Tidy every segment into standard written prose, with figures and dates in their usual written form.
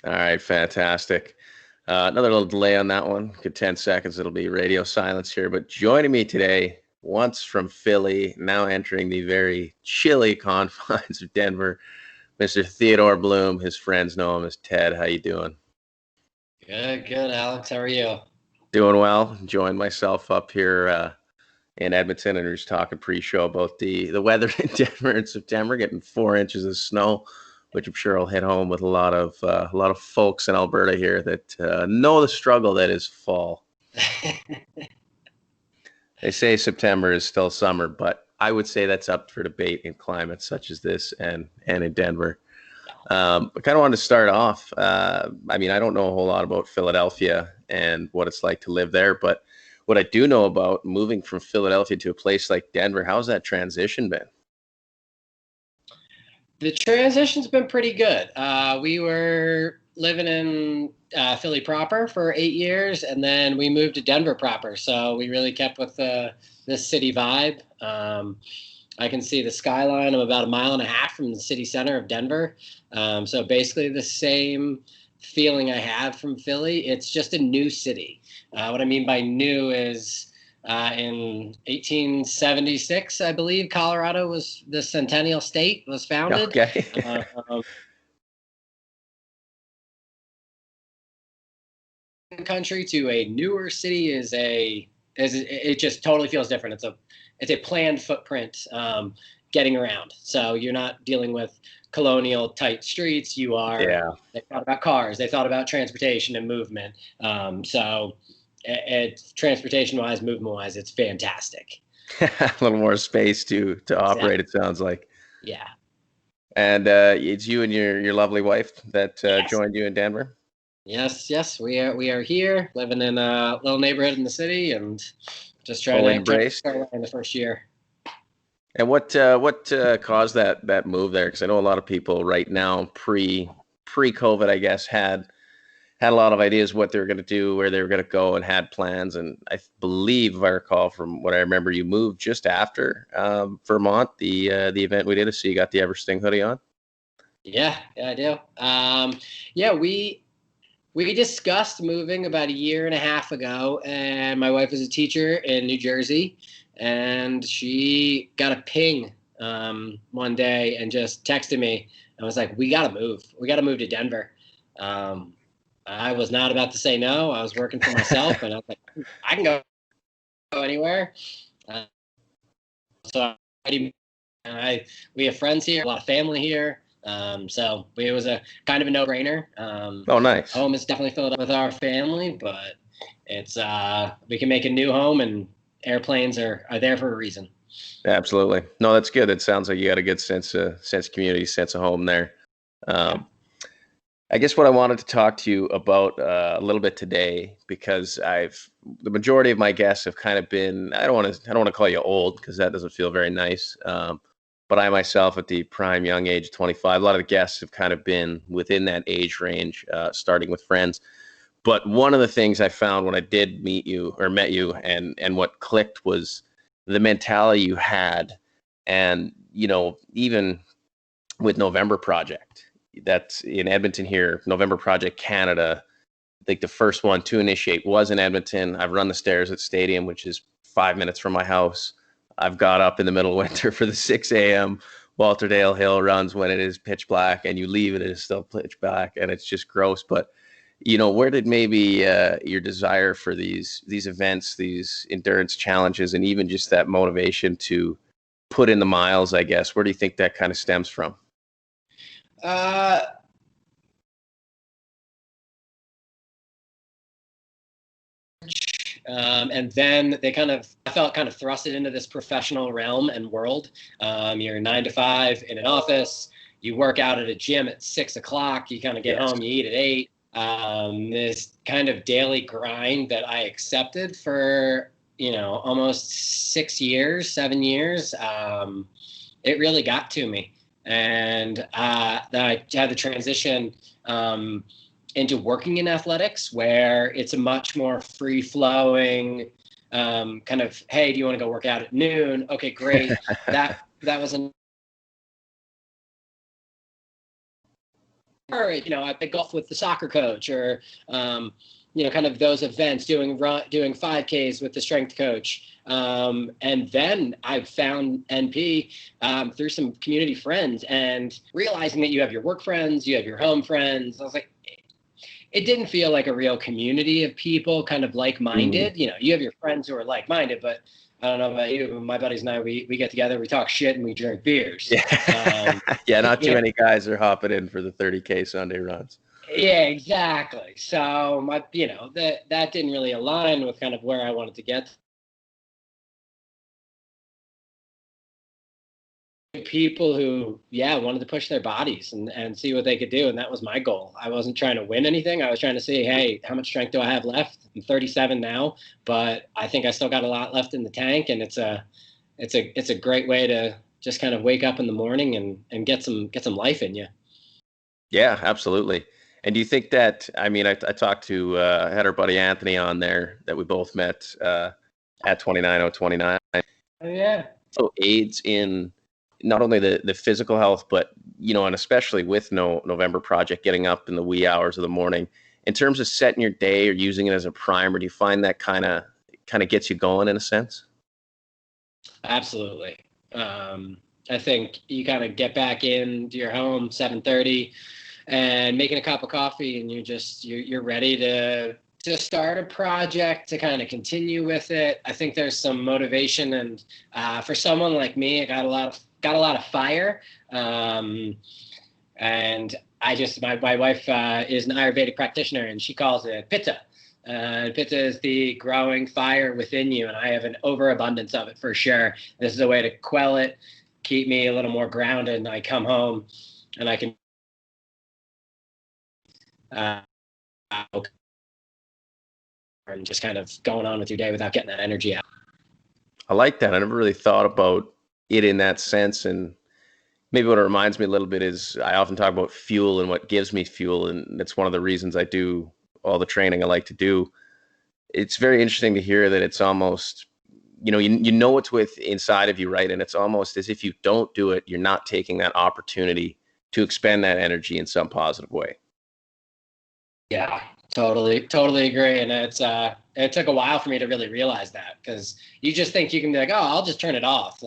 All right, fantastic. Another little delay on that one. Good 10 seconds. It'll be radio silence here. But joining me today, once from Philly, now entering the very chilly confines of Denver, Mr. Theodore Bloom. His friends know him as Ted. How you doing? Good, good, Alex. How are you? Doing well. Enjoying myself up here in Edmonton, and we are just talking pre-show about the weather in Denver in September, getting 4 inches of snow, which I'm sure will hit home with a lot of folks in Alberta here that know the struggle that is fall. They say September is still summer, but I would say that's up for debate in climates such as this and in Denver. I kind of wanted to start off. I mean, I don't know a whole lot about Philadelphia and what it's like to live there, but what I do know about moving from Philadelphia to a place like Denver, how's that transition been? The transition's been pretty good. We were living in Philly proper for 8 years, and then we moved to Denver proper. So we really kept with the city vibe. I can see the skyline. I'm about a mile and a half from the city center of Denver. So basically the same feeling I have from Philly. It's just a new city. What I mean by new is in 1876, I believe, Colorado was the Centennial State was founded. Okay. Um, country to a newer city is it just totally feels different. It's a planned footprint getting around. So you're not dealing with colonial tight streets. Yeah. They thought about cars. They thought about transportation and movement. So it's transportation wise, movement wise, it's fantastic. A little more space to Exactly. operate, it sounds like. Yeah. And it's you and your lovely wife that Yes. joined you in Denver? Yes. Yes. We are here living in a little neighborhood in the city and just Fully trying to embraced? start in the first year. And what caused that move there? Because I know a lot of people right now, pre-COVID, I guess, had a lot of ideas what they were going to do, where they were going to go, and had plans. And I believe, if I recall from what I remember, you moved just after Vermont, the event we did. So you got the Eversting hoodie on. Yeah, yeah, I do. Yeah, we discussed moving about a year and a half ago, and my wife is a teacher in New Jersey, and she got a ping one day and just texted me and was like, "We gotta move. We gotta move to Denver." Um, I was not about to say no. I was working for myself, and I was like, "I can go anywhere." Uh, so we have friends here, a lot of family here. So it was a kind of a no-brainer. Oh, nice. Home is definitely filled up with our family, but it's we can make a new home, and airplanes are there for a reason. Absolutely. No, that's good. It sounds like you got a good sense of community, sense of home there. Yeah. Um, I guess what I wanted to talk to you about a little bit today, because the majority of my guests have kind of been, I don't want to call you old because that doesn't feel very nice. But I myself at the prime young age of 25, a lot of the guests have kind of been within that age range, starting with friends. But one of the things I found when I did meet you or met you, and what clicked was the mentality you had. And, even with November Project, that's in Edmonton here, November Project Canada. I think the first one to initiate was in Edmonton. I've run the stairs at Stadium, which is 5 minutes from my house. I've got up in the middle of winter for the 6 a.m. Walter Dale Hill runs when it is pitch black, and you leave it is still pitch black, and it's just gross. But where did maybe your desire for these events, these endurance challenges, and even just that motivation to put in the miles, I guess, where do you think that kind of stems from? Uh, and then I felt kind of thrusted into this professional realm and world. You're 9 to 5 in an office. You work out at a gym at 6 o'clock. You kind of get Yes. home. You eat at 8. This kind of daily grind that I accepted for almost 6 years, 7 years. It really got to me, and I had the transition. Into working in athletics, where it's a much more free flowing kind of, hey, do you want to go work out at noon? Okay, great. That was I play golf with the soccer coach, or kind of those events, doing 5Ks with the strength coach. And then I found NP through some community friends, and realizing that you have your work friends, you have your home friends. I was like, it didn't feel like a real community of people kind of like-minded. You have your friends who are like-minded, but I don't know about you. My buddies and I, we get together, we talk shit, and we drink beers. Yeah, yeah, not too many guys are hopping in for the 30K Sunday runs. Yeah, exactly. So that didn't really align with kind of where I wanted to get. People who, wanted to push their bodies and see what they could do. And that was my goal. I wasn't trying to win anything. I was trying to see, hey, how much strength do I have left? I'm 37 now, but I think I still got a lot left in the tank. And it's a great way to just kind of wake up in the morning and get some life in you. Yeah, absolutely. And do you think that, I mean, I talked to, I had our buddy Anthony on there that we both met at 29029. Oh, yeah. So aids in not only the physical health, but, and especially with November Project, getting up in the wee hours of the morning, in terms of setting your day or using it as a primer, do you find that kind of gets you going in a sense? Absolutely. I think you kind of get back into your home 7:30 and making a cup of coffee, and you're ready to start a project, to kind of continue with it. I think there's some motivation, and for someone like me, I got a lot of fire. And my wife is an Ayurvedic practitioner, and she calls it pitta. Pitta is the growing fire within you, and I have an overabundance of it for sure. This is a way to quell it, keep me a little more grounded, and I come home and I can and just kind of going on with your day without getting that energy out. I like that. I never really thought about it in that sense. And maybe what it reminds me a little bit is I often talk about fuel and what gives me fuel. And it's one of the reasons I do all the training I like to do. It's very interesting to hear that it's almost, you know what's with inside of you, right? And it's almost as if you don't do it, you're not taking that opportunity to expend that energy in some positive way. Yeah, totally agree. And it took a while for me to really realize that, because you just think you can be like, oh, I'll just turn it off.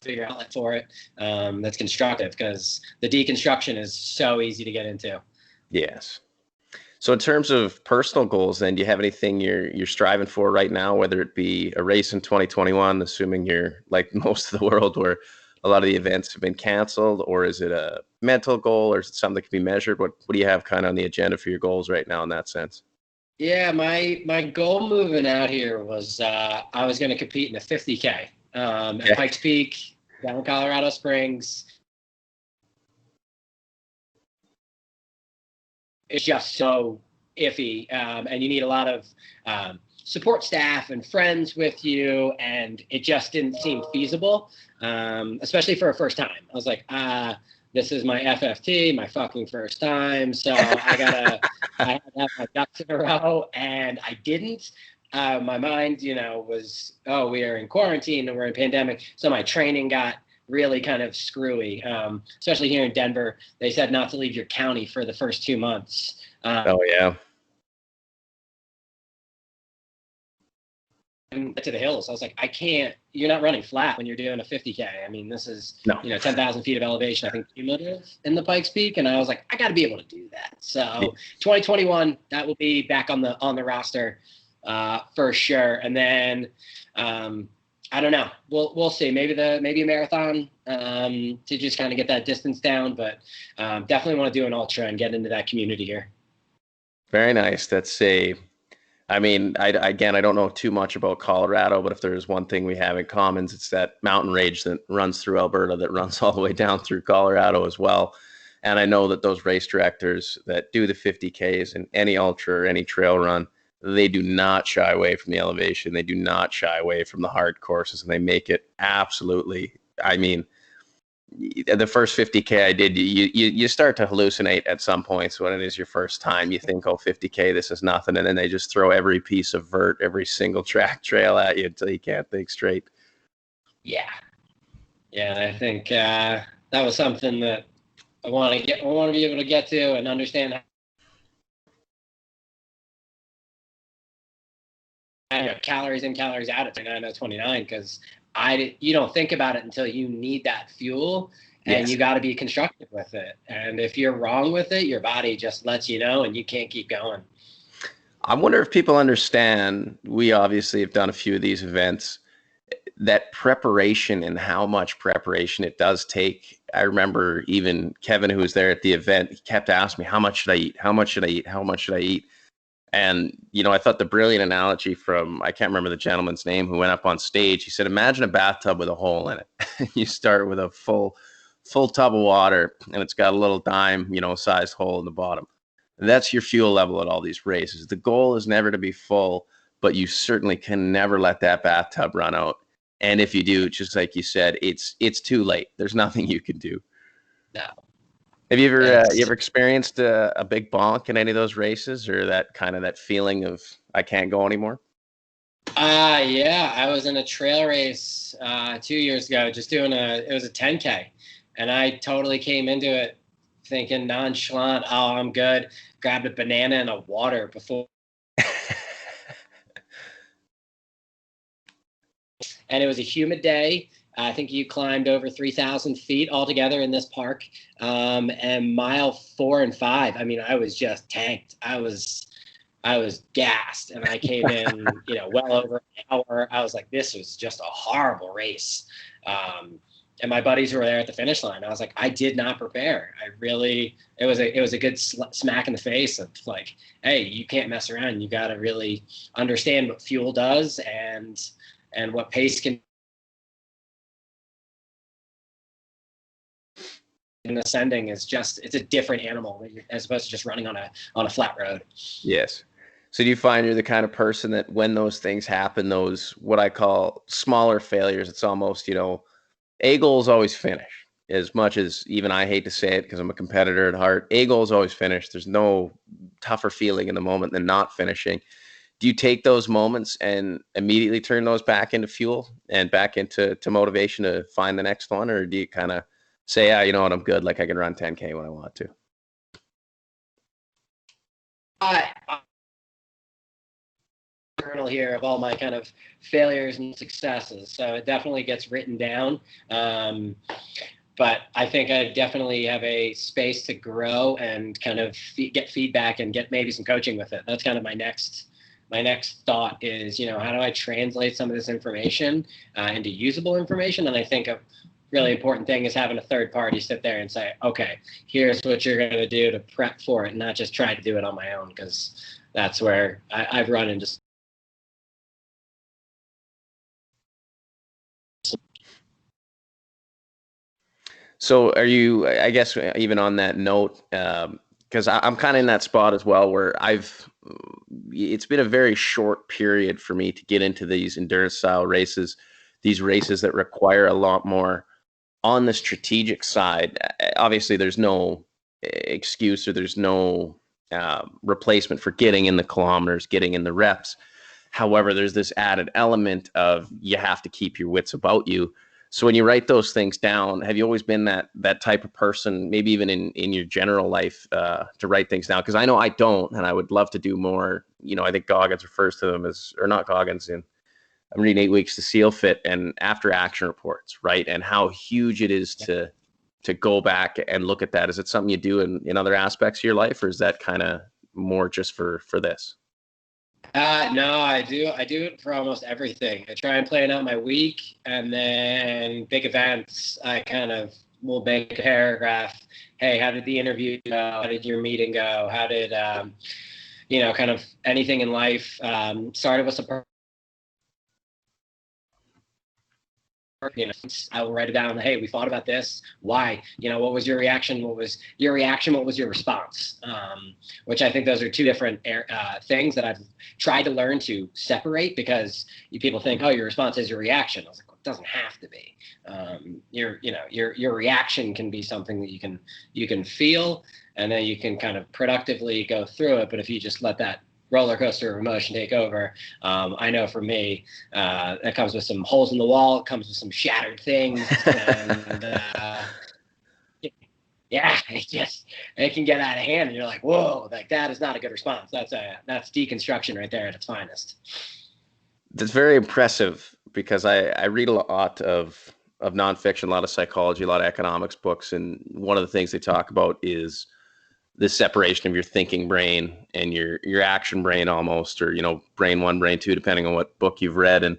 Figure outlet for it that's constructive, because the deconstruction is so easy to get into. Yes. So in terms of personal goals, then, do you have anything you're striving for right now, whether it be a race in 2021, assuming you're like most of the world where a lot of the events have been canceled, or is it a mental goal, or is it something that can be measured? What do you have kind of on the agenda for your goals right now in that sense? Yeah, my goal moving out here was I was going to compete in a 50K at Pikes Peak, down in Colorado Springs. It's just so iffy, and you need a lot of support staff and friends with you, and it just didn't seem feasible, especially for a first time. I was like, this is my FFT, my fucking first time, so I had to have my ducks in a row, and I didn't. My mind, was, oh, we are in quarantine and we're in pandemic, so my training got really kind of screwy, especially here in Denver. They said not to leave your county for the first 2 months. Oh, yeah. To the hills. I was like, I can't, you're not running flat when you're doing a 50K. I mean, this is, 10,000 feet of elevation, I think, cumulative in the Pikes Peak. And I was like, I got to be able to do that. So 2021, that will be back on the roster for sure. And then, I don't know. We'll see. Maybe a marathon to just kind of get that distance down, but definitely want to do an ultra and get into that community here. Very nice. I don't know too much about Colorado, but if there's one thing we have in common, it's that mountain range that runs through Alberta, that runs all the way down through Colorado as well. And I know that those race directors that do the 50Ks and any ultra or any trail run, they do not shy away from the elevation. They do not shy away from the hard courses, and they make it absolutely, the first 50K I did, you start to hallucinate at some points when it is your first time. You think, oh, 50K, this is nothing. And then they just throw every piece of vert, every single track trail at you until you can't think straight. Yeah. Yeah, and I think that was something that I want to get. I want to be able to get to and understand calories in, calories out at 29, because you don't think about it until you need that fuel, and Yes. you got to be constructive with it. And if you're wrong with it, your body just lets you know, and you can't keep going. I wonder if people understand. We obviously have done a few of these events, that preparation and how much preparation it does take. I remember even Kevin, who was there at the event, he kept asking me, how much should I eat? How much should I eat? How much should I eat? And, I thought the brilliant analogy from, I can't remember the gentleman's name who went up on stage. He said, imagine a bathtub with a hole in it. You start with a full tub of water, and it's got a little dime, sized hole in the bottom. And that's your fuel level at all these races. The goal is never to be full, but you certainly can never let that bathtub run out. And if you do, just like you said, it's too late. There's nothing you can do. No, Have you it's ever experienced a big bonk in any of those races, or that feeling of I can't go anymore? yeah, I was in a trail race 2 years ago, just it was a 10K, and I totally came into it thinking nonchalant, oh, I'm good. Grabbed a banana and a water before, and it was a humid day. I think you climbed over 3,000 feet altogether in this park. And mile 4 and 5, I mean, I was just tanked. I was gassed, and I came in, well over an hour. I was like, this was just a horrible race. And my buddies who were there at the finish line, I was like, I did not prepare. It was a good smack in the face of like, hey, you can't mess around. You got to really understand what fuel does and what pace can. And ascending is it's a different animal as opposed to just running on a flat road. Yes. So do you find you're the kind of person that when those things happen, those what I call smaller failures, it's almost, a goal is always finish. As much as even I hate to say it because I'm a competitor at heart, a goal is always finish. There's no tougher feeling in the moment than not finishing. Do you take those moments and immediately turn those back into fuel and back into motivation to find the next one? Or do you kind of say, yeah, you know what, I'm good. Like I can run 10K when I want to. I journal here of all my kind of failures and successes, so it definitely gets written down. But I think I definitely have a space to grow and kind of get feedback and get maybe some coaching with it. That's kind of my next thought is, how do I translate some of this information into usable information? And I think a really important thing is having a third party sit there and say, okay, here's what you're going to do to prep for it, not just try to do it on my own, because that's where I've run into. So are you, I guess, even on that note, because I'm kind of in that spot as well where it's been a very short period for me to get into these endurance style races, these races that require a lot more on the strategic side. Obviously, there's no excuse or there's no replacement for getting in the kilometers, getting in the reps. However, there's this added element of you have to keep your wits about you. So when you write those things down, have you always been that type of person, maybe even in your general life, to write things down? Because I know I don't, and I would love to do more. I think Goggins refers to them as, or not Goggins, in I'm reading 8 Weeks to SEAL Fit and after action reports, right? And how huge it is to go back and look at that. Is it something you do in other aspects of your life, or is that kind of more just for this? No, I do. I do it for almost everything. I try and plan out my week, and then big events, I kind of will make a paragraph. Hey, how did the interview go? How did your meeting go? How did, kind of anything in life? Started with some I will write it down. Hey, we thought about this. Why? What was your reaction? What was your reaction? What was your response? Which I think those are two different things that I've tried to learn to separate, because people think, oh, your response is your reaction. I was like, well, it doesn't have to be. Your reaction can be something that you can feel, and then you can kind of productively go through it. But if you just let that roller coaster of emotion take over. I know for me, that comes with some holes in the wall. It comes with some shattered things, and yeah, it can get out of hand, and you're like, whoa, like that is not a good response. That's deconstruction right there at its finest. That's very impressive because I read a lot of nonfiction, a lot of psychology, a lot of economics books, and one of the things they talk about is the separation of your thinking brain and your action brain almost, or brain one, brain two, depending on what book you've read. And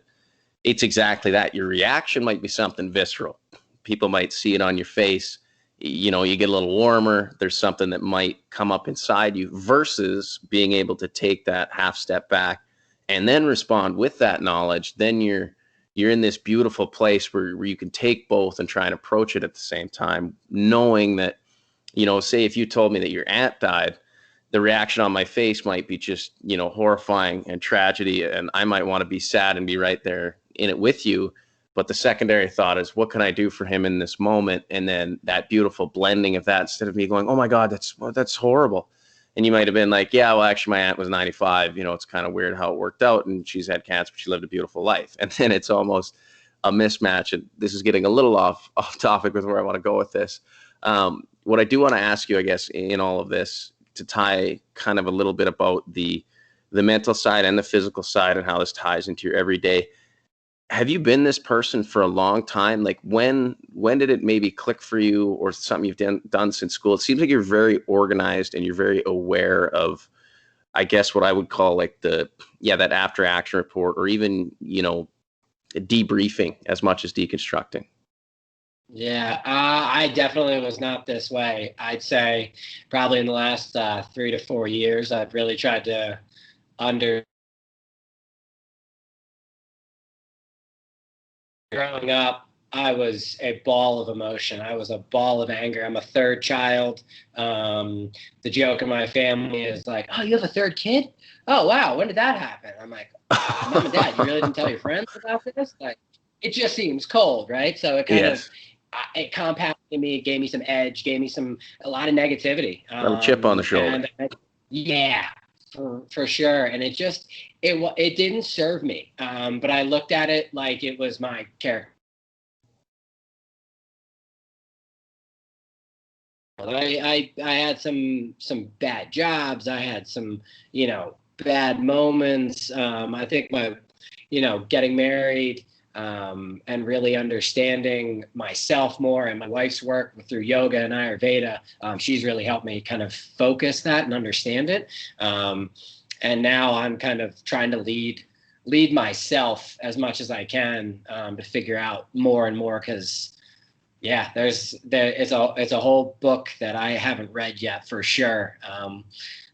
it's exactly that. Your reaction might be something visceral. People might see it on your face. You get a little warmer. There's something that might come up inside you versus being able to take that half step back and then respond with that knowledge. Then you're in this beautiful place where you can take both and try and approach it at the same time, knowing that, say if you told me that your aunt died, the reaction on my face might be just, horrifying and tragedy. And I might want to be sad and be right there in it with you. But the secondary thought is, what can I do for him in this moment? And then that beautiful blending of that, instead of me going, oh my God, that's horrible. And you might have been like, yeah, well, actually my aunt was 95. It's kind of weird how it worked out. And she's had cancer, but she lived a beautiful life. And then it's almost a mismatch. And this is getting a little off topic with where I want to go with this. What I do want to ask you, I guess, in all of this, to tie kind of a little bit about the mental side and the physical side and how this ties into your everyday. Have you been this person for a long time? Like when did it maybe click for you, or something you've done since school? It seems like you're very organized and you're very aware of, I guess, what I would call like that after action report, or even, debriefing as much as deconstructing. Yeah, I definitely was not this way. I'd say probably in the last 3 to 4 years, I've really tried to under growing up. I was a ball of emotion. I was a ball of anger. I'm a third child. The joke in my family is like, "Oh, you have a third kid? Oh, wow. When did that happen?" I'm like, "Mom and Dad, you really didn't tell your friends about this?" Like, it just seems cold, right? So it kind of Yes. it compounded me. It gave me some edge. Gave me a lot of negativity. Little chip on the shoulder. Yeah, for sure. And it didn't serve me. But I looked at it like it was my character. I had some bad jobs. I had some, bad moments. I think getting married, and really understanding myself more, and my wife's work through yoga and Ayurveda, she's really helped me kind of focus that and understand it. And now I'm kind of trying to lead myself as much as I can, to figure out more and more, because yeah, it's a whole book that I haven't read yet for sure,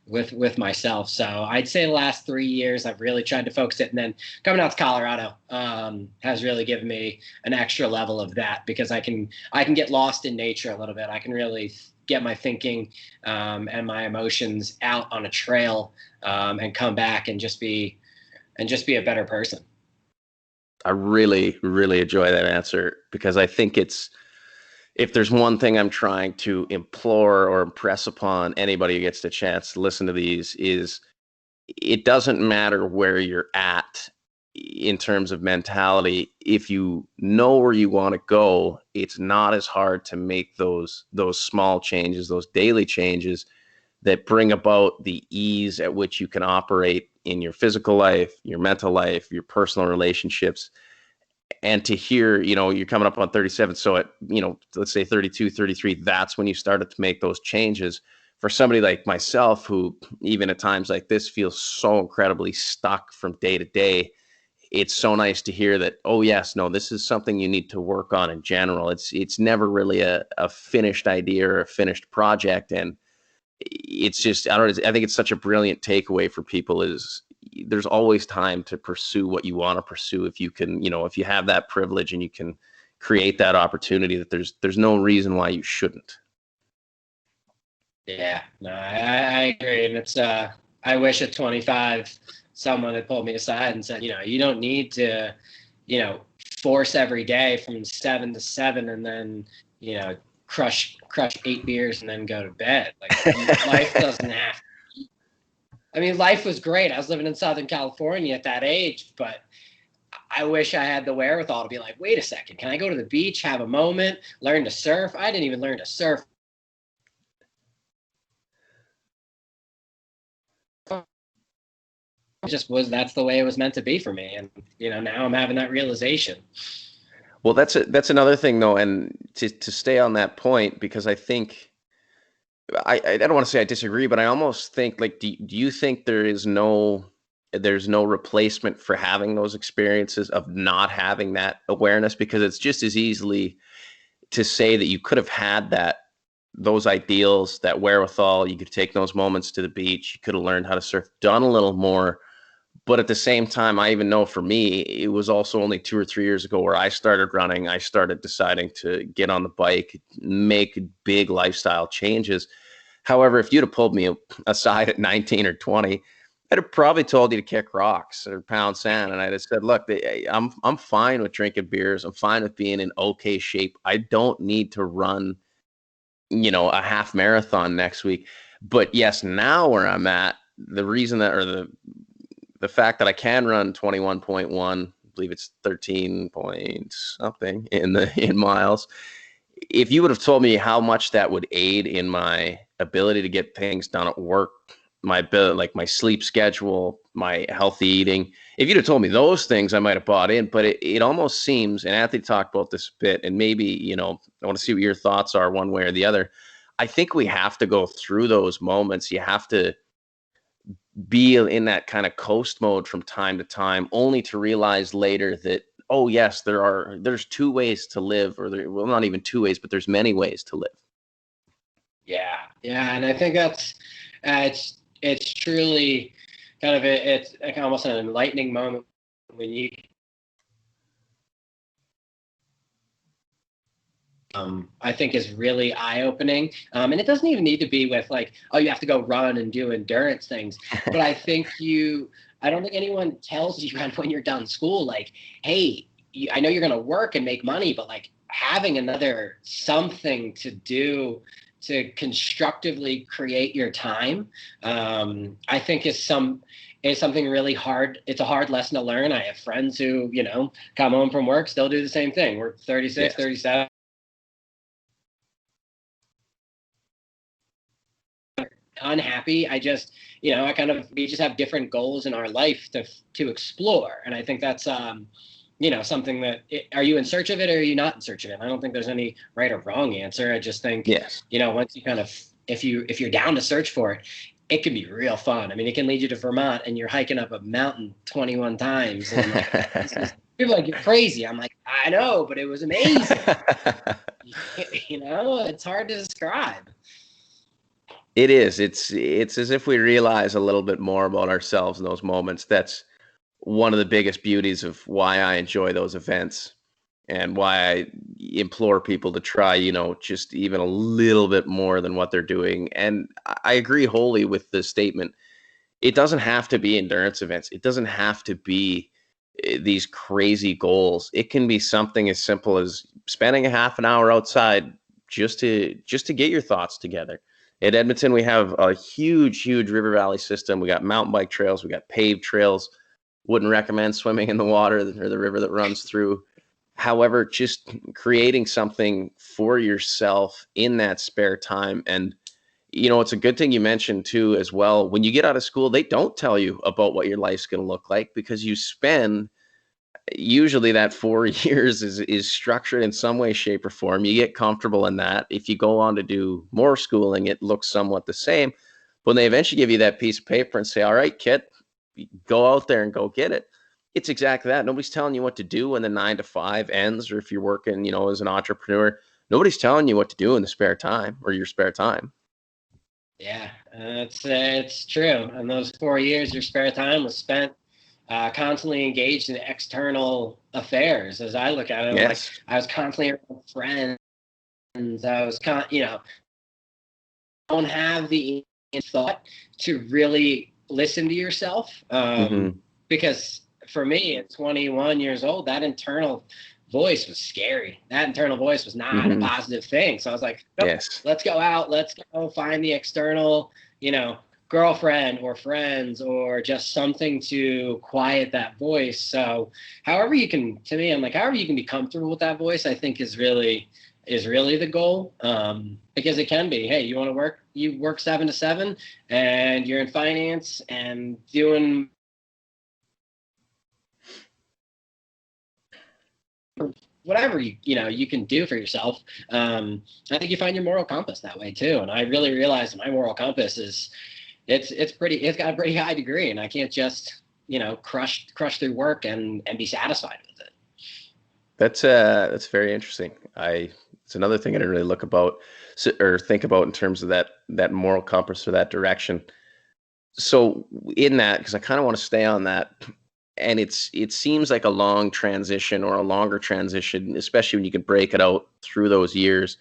with myself. So I'd say the last 3 years I've really tried to focus it, and then coming out to Colorado has really given me an extra level of that, because I can get lost in nature a little bit. I can really get my thinking, and my emotions out on a trail, and come back and just be a better person. I really, really enjoy that answer, because I think if there's one thing I'm trying to implore or impress upon anybody who gets the chance to listen to these, is it doesn't matter where you're at in terms of mentality. If you know where you want to go, it's not as hard to make those small changes, those daily changes that bring about the ease at which you can operate in your physical life, your mental life, your personal relationships. And to hear, you're coming up on 37. So at, let's say 32, 33, that's when you started to make those changes. For somebody like myself, who even at times like this feels so incredibly stuck from day to day, it's so nice to hear that, oh yes, no, this is something you need to work on in general. It's never really a finished idea or a finished project. And it's just, I don't know, I think it's such a brilliant takeaway for people, is there's always time to pursue what you want to pursue. If you can, if you have that privilege and you can create that opportunity, that there's no reason why you shouldn't. Yeah, no, I agree. And I wish at 25, someone had pulled me aside and said, you don't need to, force every day from 7 to 7, and then, crush 8 beers and then go to bed. Like, life doesn't have I mean, life was great. I was living in Southern California at that age, but I wish I had the wherewithal to be like, wait a second, can I go to the beach, have a moment, learn to surf? I didn't even learn to surf. It just was, that's the way it was meant to be for me. And, now I'm having that realization. Well, that's another thing though, and to stay on that point, because I think I don't want to say I disagree, but I almost think like, do you think there's no replacement for having those experiences of not having that awareness? Because it's just as easily to say that you could have had those ideals, that wherewithal, you could take those moments to the beach, you could have learned how to surf, done a little more. But at the same time, I even know for me, it was also only 2 or 3 years ago where I started running. I started deciding to get on the bike, make big lifestyle changes. However, if you'd have pulled me aside at 19 or 20, I'd have probably told you to kick rocks or pound sand. And I'd have said, look, I'm fine with drinking beers. I'm fine with being in okay shape. I don't need to run, a half marathon next week. But yes, now where I'm at, the reason that, or the fact that I can run 21.1, I believe it's 13 point something in miles. If you would have told me how much that would aid in my ability to get things done at work, my ability, like my sleep schedule, my healthy eating, if you'd have told me those things, I might have bought in. But it almost seems, and Anthony talked about this a bit, and maybe, I want to see what your thoughts are one way or the other. I think we have to go through those moments. You have to be in that kind of coast mode from time to time, only to realize later that, oh yes, there's two ways to live, or well, not even two ways, but there's many ways to live. Yeah, and I think that's it's truly kind of it's almost an enlightening moment when you I think is really eye-opening. And it doesn't even need to be with like, oh, you have to go run and do endurance things. But I don't think anyone tells you when you're done school, like, hey, I know you're going to work and make money, but like having another something to do to constructively create your time, I think is something really hard. It's a hard lesson to learn. I have friends who, come home from work, still do the same thing. We're 36, yes. 37. Unhappy. We just have different goals in our life to explore. And I think that's, something that, are you in search of it or are you not in search of it? I don't think there's any right or wrong answer. I just think, yes, once you kind of, if you're down to search for it, it can be real fun. I mean, it can lead you to Vermont and you're hiking up a mountain 21 times. And like, people are like, you're crazy. I'm like, I know, but it was amazing. It's hard to describe. It is. It's as if we realize a little bit more about ourselves in those moments. That's one of the biggest beauties of why I enjoy those events and why I implore people to try, just even a little bit more than what they're doing. And I agree wholly with the statement. It doesn't have to be endurance events. It doesn't have to be these crazy goals. It can be something as simple as spending a half an hour outside just to get your thoughts together. At Edmonton, we have a huge river valley system. We got mountain bike trails. We got paved trails. Wouldn't recommend swimming in the water or the river that runs through. However, just creating something for yourself in that spare time. And, it's a good thing you mentioned too, as well. When you get out of school, they don't tell you about what your life's going to look like because you spend usually that 4 years is structured in some way, shape, or form. You get comfortable in that. If you go on to do more schooling, it looks somewhat the same. When they eventually give you that piece of paper and say, all right, kid, go out there and go get it. It's exactly that. Nobody's telling you what to do when the 9 to 5 ends, or if you're working, as an entrepreneur, nobody's telling you what to do in the spare time or your spare time. Yeah, it's true. And those 4 years, your spare time was spent constantly engaged in external affairs. As I look at it, yes. Like I was constantly around friends. I was, don't have the thought to really listen to yourself. Because for me, at 21 years old, that internal voice was scary. That internal voice was not a positive thing. So I was like, nope, yes, let's go out. Let's go find the external, girlfriend or friends or just something to quiet that voice. So however you can, to me, I'm like, however you can be comfortable with that voice, I think is really the goal. Because it can be, hey, you want to work, you work 7 to 7 and you're in finance and doing whatever you can do for yourself. I think you find your moral compass that way too. And I really realized my moral compass is it's got a pretty high degree, and I can't just crush through work and be satisfied with it. That's very interesting. It's another thing I didn't really look about or think about in terms of that moral compass or that direction. So in that, because I kind of want to stay on that, and it seems like a long transition or a longer transition, especially when you can break it out through those years.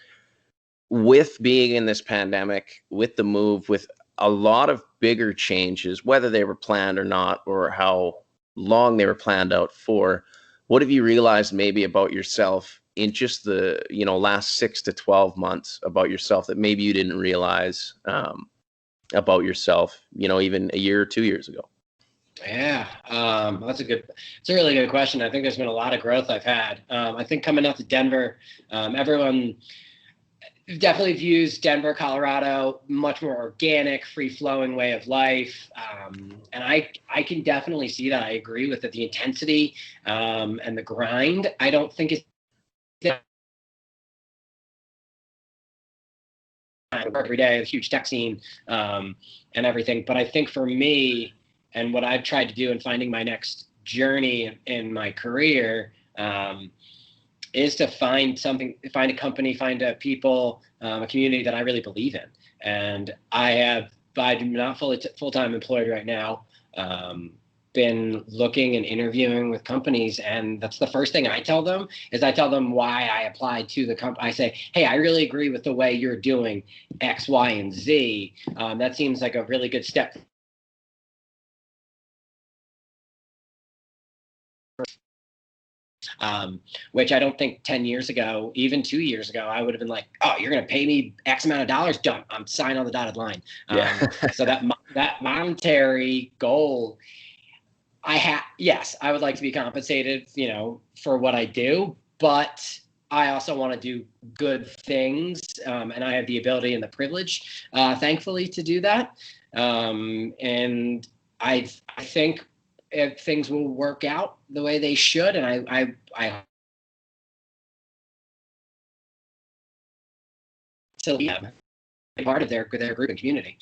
With being in this pandemic, with the move, with a lot of bigger changes, whether they were planned or not, or how long they were planned out for, what have you realized maybe about yourself in just the last 6 to 12 months about yourself that maybe you didn't realize about yourself, even a year or 2 years ago? Yeah, it's a really good question. I think there's been a lot of growth I've had. I think coming out to Denver, everyone definitely views Denver, Colorado, much more organic, free-flowing way of life. And I can definitely see that. I agree with it. The intensity and the grind, I don't think it's every day, a huge tech scene and everything. But I think for me, and what I've tried to do in finding my next journey in my career, is to find a company, find a people, a community that I really believe in. And I'm not full-time employed right now. Been looking and interviewing with companies, and that's the first thing I tell them why I applied to the company. I say, hey, I really agree with the way you're doing X, Y, and Z. That seems like a really good step. Which I don't think 10 years ago, even 2 years ago, I would have been like, oh, you're going to pay me X amount of dollars? Done. I'm signing on the dotted line. Yeah. So that monetary goal, yes, I would like to be compensated, for what I do, but I also want to do good things. And I have the ability and the privilege, thankfully, to do that. And I think if things will work out the way they should, and I still be part of their group and community.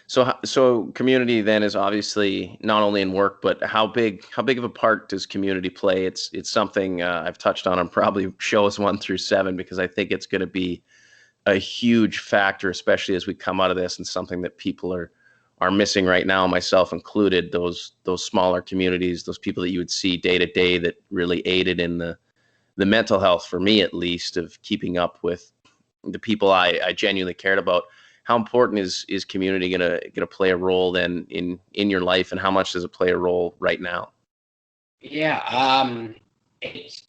So community then is obviously not only in work, but how big of a part does community play? It's something I've touched on probably shows 1 through 7, because I think it's going to be a huge factor, especially as we come out of this, and something that people are missing right now, myself included. Those smaller communities, those people that you would see day to day, that really aided in the mental health, for me at least, of keeping up with the people I genuinely cared about. How important is community gonna play a role then in your life, and how much does it play a role right now? Yeah, it's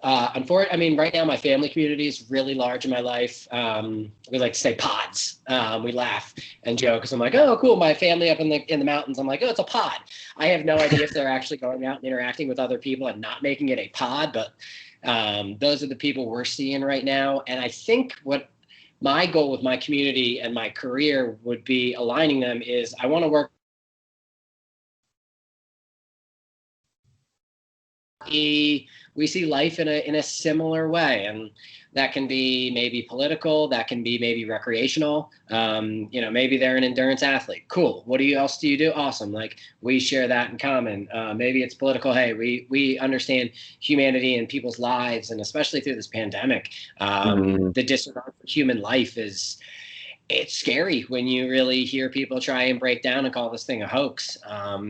unfortunately, I mean, right now my family community is really large in my life. We like to say pods. We laugh and joke because I'm like, oh, cool, my family up in the mountains. I'm like, oh, it's a pod. I have no idea if they're actually going out and interacting with other people and not making it a pod, but those are the people we're seeing right now. And I think what my goal with my community and my career would be aligning them is I want to work. We see life in a similar way, and that can be maybe political, that can be maybe recreational. Maybe they're an endurance athlete. Cool. What else do you do? Awesome. Like, we share that in common. Maybe it's political. Hey, we understand humanity and people's lives, and especially through this pandemic, the disregard for human life it's scary when you really hear people try and break down and call this thing a hoax.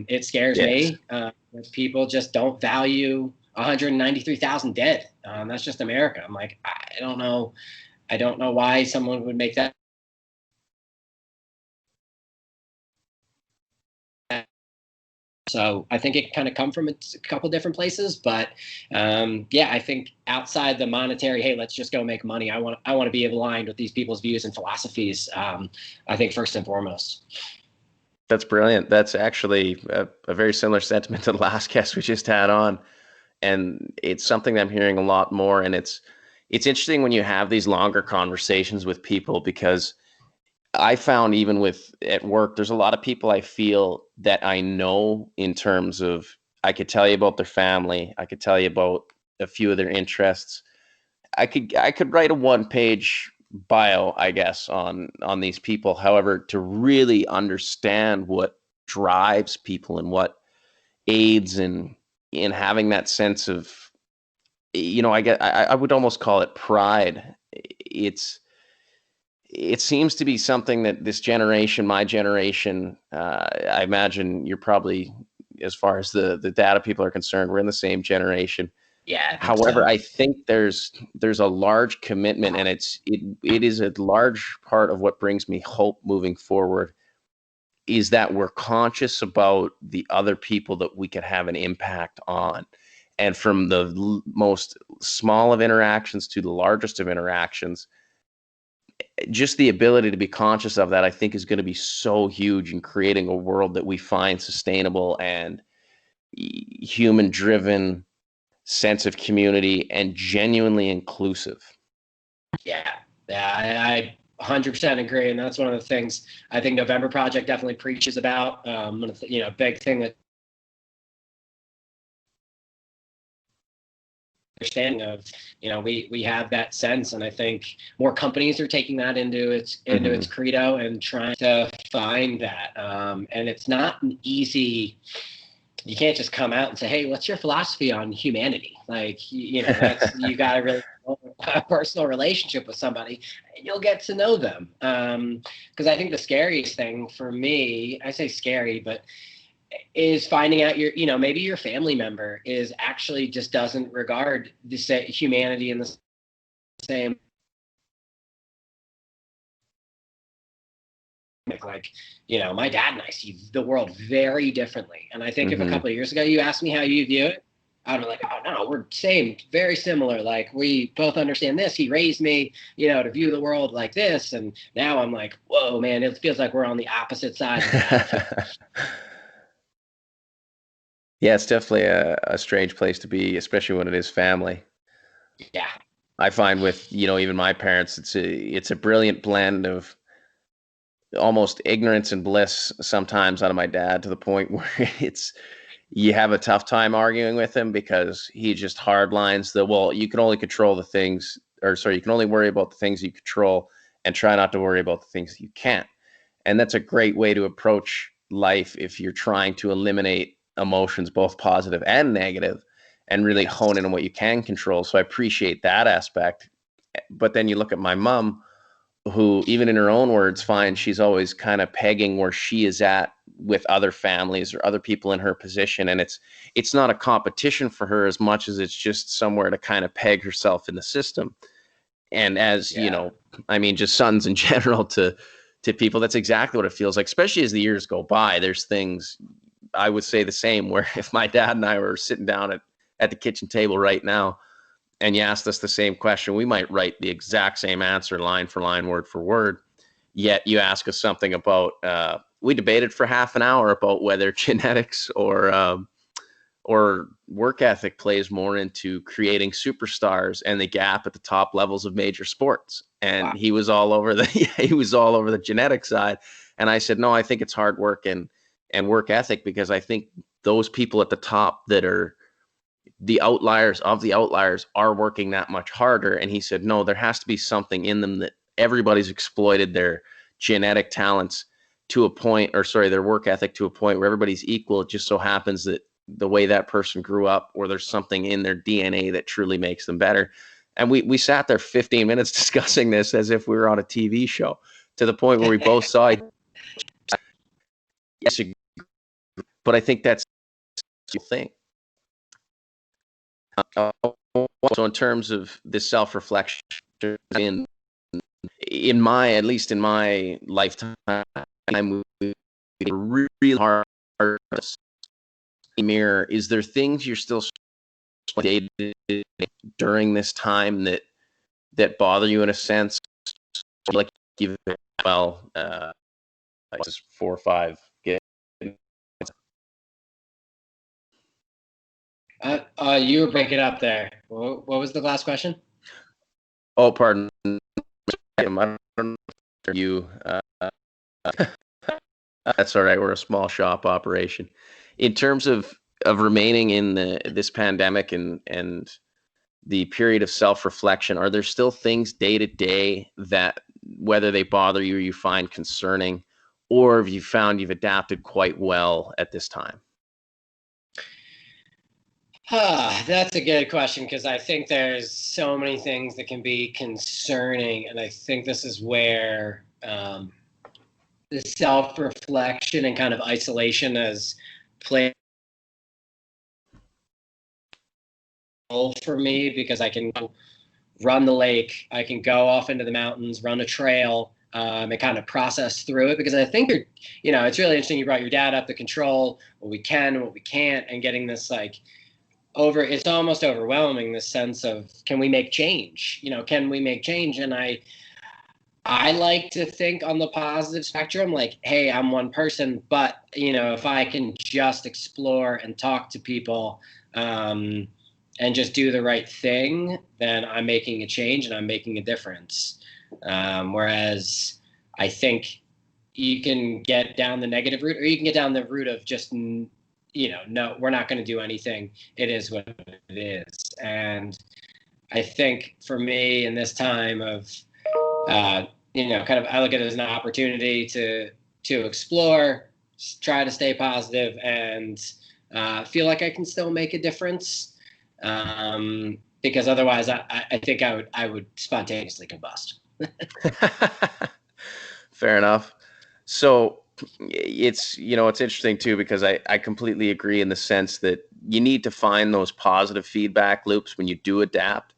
It scares Yes. me. People just don't value 193,000 dead. That's just America. I'm like, I don't know. I don't know why someone would make that So I think it kind of come from a couple different places, but yeah, I think outside the monetary, hey, let's just go make money. I want to be aligned with these people's views and philosophies. I think first and foremost. That's brilliant. That's actually a very similar sentiment to the last guest we just had on, and it's something that I'm hearing a lot more. And it's interesting when you have these longer conversations with people, because I found even with at work, there's a lot of people I feel that I know in terms of I could tell you about their family, I could tell you about a few of their interests. I could write a one page bio, I guess, on these people. However, to really understand what drives people and what aids in having that sense of, I would almost call it pride. It's it seems to be something that this generation, my generation, I imagine you're probably, as far as the data people are concerned, we're in the same generation. Yeah, I think However, so. I think there's a large commitment, and it is a large part of what brings me hope moving forward, is that we're conscious about the other people that we could have an impact on. And from the most small of interactions to the largest of interactions, just the ability to be conscious of that, I think, is going to be so huge in creating a world that we find sustainable and human driven, sense of community, and genuinely inclusive. Yeah, yeah, I 100% agree, and that's one of the things I think November Project definitely preaches about. Big thing that understanding of, we have that sense, and I think more companies are taking that into its Hmm. credo and trying to find that. And it's not an easy. You can't just come out and say, "Hey, what's your philosophy on humanity?" Like, that's you got to really build a personal relationship with somebody, and you'll get to know them. Because I think the scariest thing for me, I say scary, but is finding out maybe your family member is actually just doesn't regard the humanity in the same, like, my dad and I see the world very differently. And I think if a Hmm. couple of years ago you asked me how you view it, I'd be like, oh no, we're same, very similar. Like, we both understand this. He raised me, to view the world like this. And now I'm like, whoa, man, it feels like we're on the opposite sides of the battlefield. Yeah, it's definitely a strange place to be, especially when it is family. Yeah. I find with, even my parents, it's a brilliant blend of almost ignorance and bliss sometimes out of my dad, to the point where it's you have a tough time arguing with him, because he just hardlines the, well, you can only control the things, or sorry, you can only worry about the things you control and try not to worry about the things you can't. And that's a great way to approach life if you're trying to eliminate emotions, both positive and negative, and really hone in Yes. on what you can control. So I appreciate that aspect. But then you look at my mom, who, even in her own words, finds she's always kind of pegging where she is at with other families or other people in her position. And it's not a competition for her as much as it's just somewhere to kind of peg herself in the system. And as you Yeah. know, I mean, just sons in general to people, that's exactly what it feels like, especially as the years go by. There's things I would say the same, where if my dad and I were sitting down at the kitchen table right now, and you asked us the same question, we might write the exact same answer, line for line, word for word. Yet you ask us something about, we debated for half an hour about whether genetics or work ethic plays more into creating superstars and the gap at the top levels of major sports. And Wow. he was all over the he was all over the genetic side. And I said, no, I think it's hard work and work ethic, because I think those people at the top that are the outliers of the outliers are working that much harder. And he said, no, there has to be something in them that everybody's exploited their genetic talents to a point, or sorry, their work ethic to a point where everybody's equal. It just so happens that the way that person grew up, or there's something in their DNA that truly makes them better. And we sat there 15 minutes discussing this as if we were on a TV show, to the point where we both saw it. Yes, but I think that's the thing. So in terms of this self-reflection, in at least in my lifetime, I moved really hard mirror, is there things you're still day to day during this time that bother you in a sense? Like you've like just 4 or 5 get. You were breaking up there. What was the last question? Oh, pardon. I don't know if you. That's all right. We're a small shop operation. In terms of remaining in this pandemic and the period of self-reflection, are there still things day to day that, whether they bother you or you find concerning, or have you found you've adapted quite well at this time? That's a good question, because I think there's so many things that can be concerning, and I think this is where the self-reflection and kind of isolation has played a role for me, because I can run the lake, I can go off into the mountains, run a trail, and kind of process through it. Because I think it's really interesting. You brought your dad up, the control, what we can, what we can't, and getting this it's almost overwhelming, this sense of, can we make change? Can we make change? And I like to think on the positive spectrum, like, hey, I'm one person, but if I can just explore and talk to people, and just do the right thing, then I'm making a change and I'm making a difference. Whereas I think you can get down the negative route, or you can get down the route of just, no, we're not going to do anything. It is what it is. And I think for me in this time of, kind of, I look at it as an opportunity to explore, try to stay positive, and feel like I can still make a difference. Because otherwise I think I would spontaneously combust. Fair enough. So it's interesting too, because I completely agree in the sense that you need to find those positive feedback loops when you do adapt.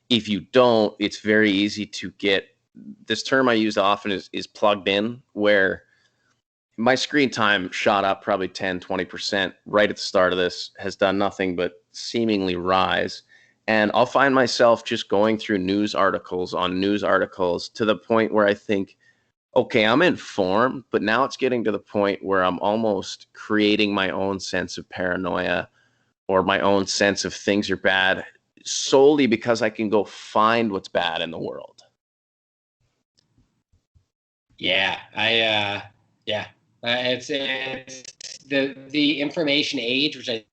If you don't, it's very easy to get, this term I use often is plugged in, where my screen time shot up probably 10-20% right at the start of this, has done nothing but seemingly rise. And I'll find myself just going through news articles on news articles to the point where I think, okay, I'm informed, but now it's getting to the point where I'm almost creating my own sense of paranoia, or my own sense of things are bad, solely because I can go find what's bad in the world. Yeah, yeah, it's the information age, which I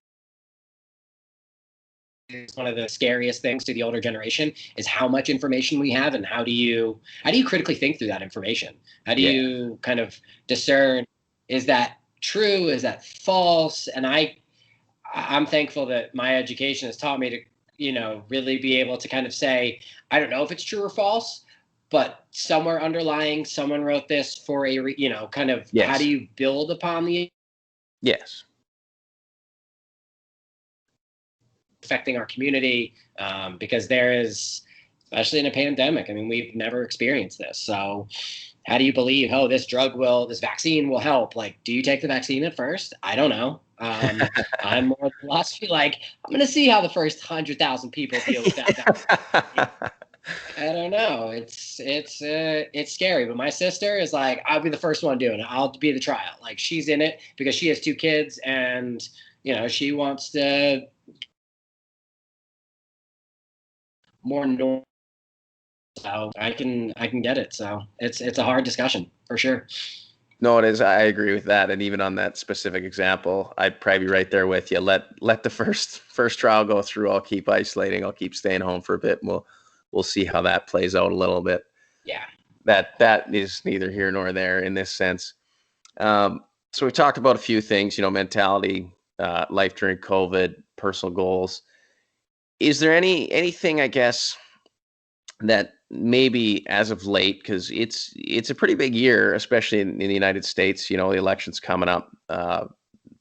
is one of the scariest things to the older generation, is how much information we have, and how do you critically think through that information? How do Yeah. you kind of discern, is that true, is that false? And I'm thankful that my education has taught me to really be able to kind of say, I don't know if it's true or false, but somewhere underlying, someone wrote this for kind of, how do Yes. you build upon the Yes. affecting our community, because there is, especially in a pandemic, I mean, we've never experienced this. So how do you believe, oh, this vaccine will help? Like, do you take the vaccine at first? I don't know. I'm more philosophy, like, I'm going to see how the first 100,000 people deal with that. I don't know. It's scary. But my sister is like, I'll be the first one doing it. I'll be the trial. Like, she's in it because she has 2 kids, and she wants to more normal. So I can get it. So it's a hard discussion for sure. No, it is. I agree with that. And even on that specific example, I'd probably be right there with you. Let the first trial go through. I'll keep isolating. I'll keep staying home for a bit. And we'll see how that plays out a little bit. Yeah. That is neither here nor there in this sense. So we talked about a few things, mentality, life during COVID, personal goals. Is there anything, I guess, that maybe as of late, because it's a pretty big year, especially in the United States, the election's coming up.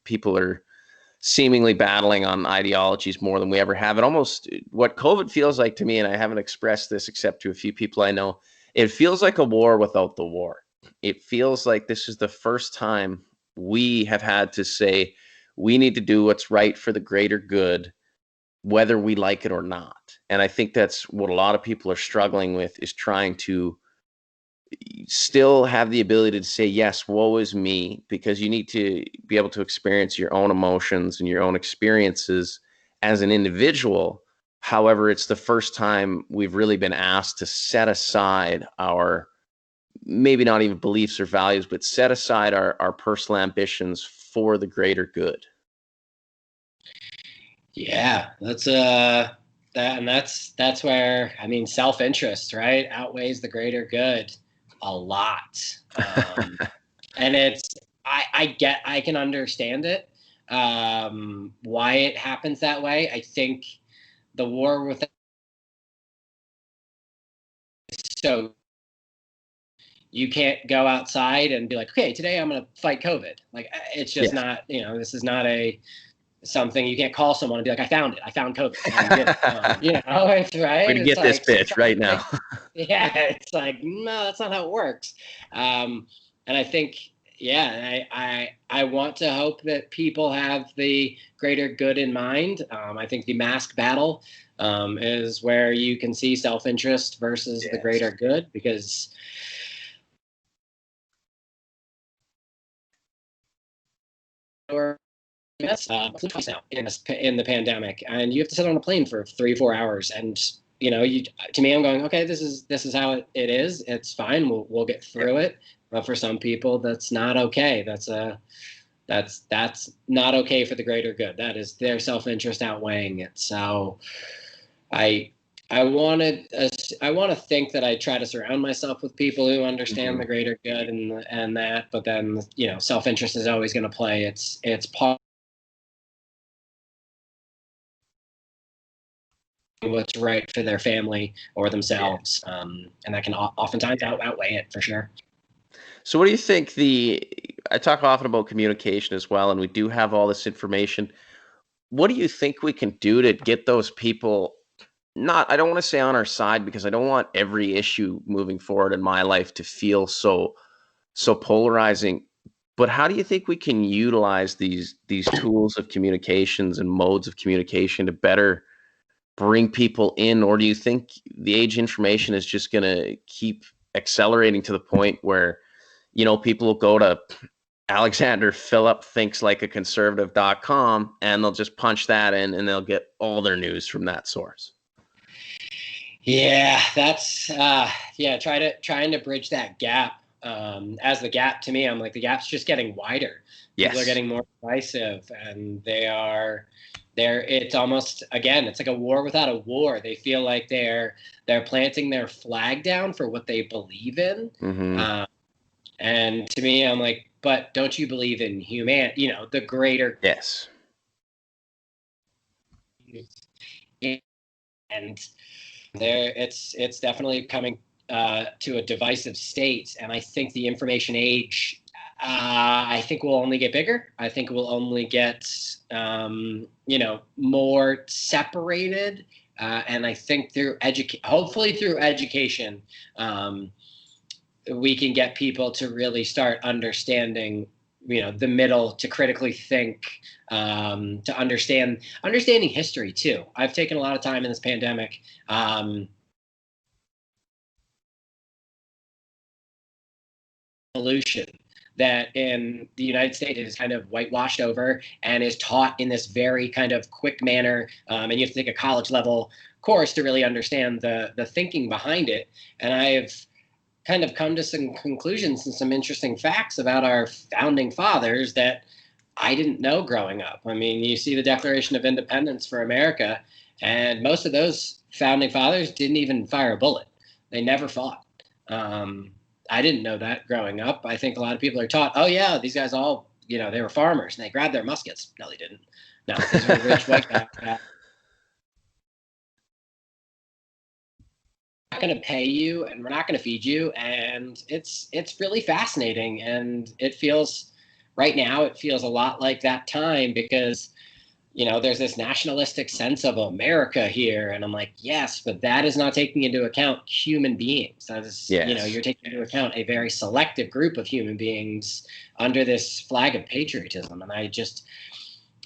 People are seemingly battling on ideologies more than we ever have. And almost what COVID feels like to me, and I haven't expressed this except to a few people I know, it feels like a war without the war. It feels like this is the first time we have had to say, we need to do what's right for the greater good, whether we like it or not. And I think that's what a lot of people are struggling with, is trying to still have the ability to say, yes, woe is me, because you need to be able to experience your own emotions and your own experiences as an individual. However, it's the first time we've really been asked to set aside our, maybe not even beliefs or values, but set aside our personal ambitions for the greater good. Yeah, that's where, I mean, self-interest, right, outweighs the greater good a lot. And it's, I can understand it, why it happens that way. I think the war with, so you can't go outside and be like, okay, today I'm going to fight COVID. Like, it's just Yes. not, this is not a something you can't call someone and be like, I found it. I found COVID. And get it. It's Way right. to It's get this like, bitch right like, now. yeah, it's like, no, that's not how it works. And I think, yeah, I want to hope that people have the greater good in mind. I think the mask battle is where you can see self-interest versus the Yes. greater good, because or yes, twice now in the pandemic, and you have to sit on a plane for 3 4 hours, and you, to me, I'm going, okay, this is how it is. It's fine. We'll get Yep. through it. But for some people, that's not okay. That's not okay for the greater good. That is their self-interest outweighing it. So I I wanted I want to think that I try to surround myself with people who understand Mhm. the greater good and that, but then self-interest is always going to play its part in what's right for their family or Yeah. themselves, and that can oftentimes outweigh it for sure. So what do you think I talk often about communication as well, and we do have all this information. What do you think we can do to get those people, not, I don't want to say on our side, because I don't want every issue moving forward in my life to feel so polarizing, but how do you think we can utilize these tools of communications and modes of communication to better bring people in? Or do you think the age information is just going to keep accelerating to the point where people will go to Alexander Phillip thinks like a conservative.com, and they'll just punch that in and they'll get all their news from that source? Yeah, that's yeah. Trying to bridge that gap. As the gap, to me, I'm like, the gap's just getting wider. People are Yes. getting more divisive, and they're. It's almost, again, it's like a war without a war. They feel like they're planting their flag down for what they believe in. Hmm. Um, and to me, I'm like, but don't you believe in the greater, Yes. and it's definitely coming to a divisive state, and I think the information age, I think, will only get bigger. I think will only get more separated, and I think hopefully through education, um, we can get people to really start understanding the middle, to critically think, to understanding history too. I've taken a lot of time in this pandemic, pollution that in the United States is kind of whitewashed over and is taught in this very kind of quick manner, and you have to take a college level course to really understand the thinking behind it. And I've kind of come to some conclusions and some interesting facts about our founding fathers that I didn't know growing up. I mean, you see the Declaration of Independence for America, and most of those founding fathers didn't even fire a bullet. They never fought. Um, I didn't know that growing up. I think a lot of people are taught, oh yeah, these guys all, they were farmers and they grabbed their muskets. No, they didn't. No, these were rich white guys. Not going to pay you and we're not going to feed you, and it's really fascinating, and right now it feels a lot like that time, because there's this nationalistic sense of America here, and I'm like, yes, but that is not taking into account human beings. That is, Yes. you're taking into account a very selective group of human beings under this flag of patriotism, and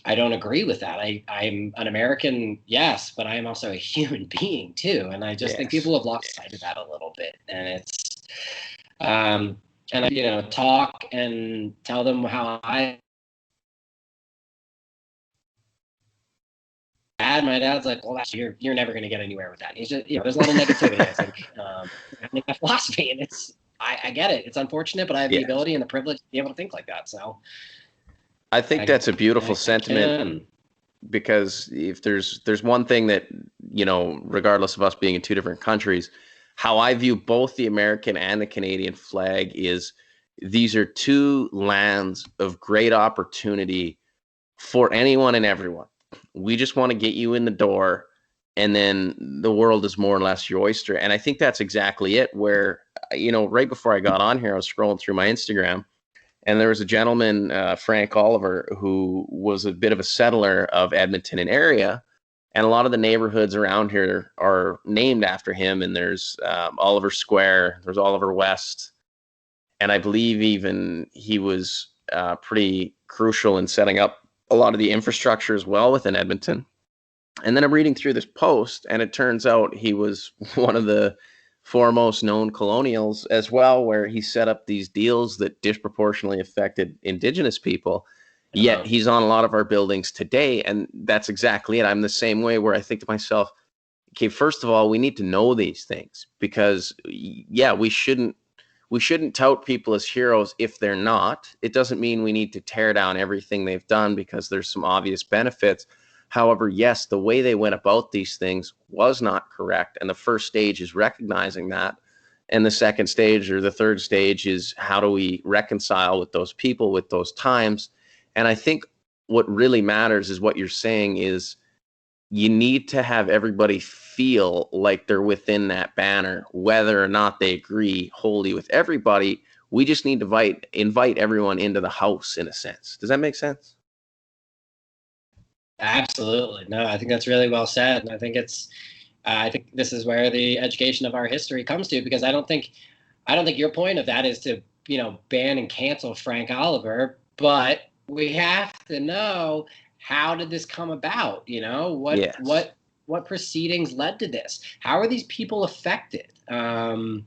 I don't agree with that. I'm an American, yes, but I am also a human being too. And I just think Yes. people have lost sight of that a little bit. And um, and I, talk and tell them how my dad's like, well, you're never going to get anywhere with that. He's just, there's a lot of negativity, I think, in that philosophy. And I get it. It's unfortunate, but I have the Yeah. ability and the privilege to be able to think like that. So I think that's a beautiful I sentiment, can. because if there's one thing that, regardless of us being in two different countries, how I view both the American and the Canadian flag is these are two lands of great opportunity for anyone and everyone. We just want to get you in the door, and then the world is more or less your oyster. And I think that's exactly it. Where, right before I got on here, I was scrolling through my Instagram, and there was a gentleman, Frank Oliver, who was a bit of a settler of Edmonton and area. And a lot of the neighborhoods around here are named after him. And there's Oliver Square, there's Oliver West. And I believe even he was pretty crucial in setting up a lot of the infrastructure as well within Edmonton. And then I'm reading through this post, and it turns out he was one of the foremost known colonials as well, where he set up these deals that disproportionately affected Indigenous people. Yet he's on a lot of our buildings today, and that's exactly it. I'm the same way, where I think to myself, okay, first of all, we need to know these things, because yeah, we shouldn't tout people as heroes if they're not. It doesn't mean we need to tear down everything they've done because there's some obvious benefits. However, yes, the way they went about these things was not correct. And the first stage is recognizing that. And the second stage, or the third stage, is how do we reconcile with those people, with those times? And I think what really matters is what you're saying is you need to have everybody feel like they're within that banner, whether or not they agree wholly with everybody. We just need to invite everyone into the house, in a sense. Does that make sense? Absolutely. No, I think that's really well said. And I think this is where the education of our history comes to, because I don't think your point of that is to, ban and cancel Frank Oliver, but we have to know, how did this come about? Yes. What proceedings led to this? How are these people affected? And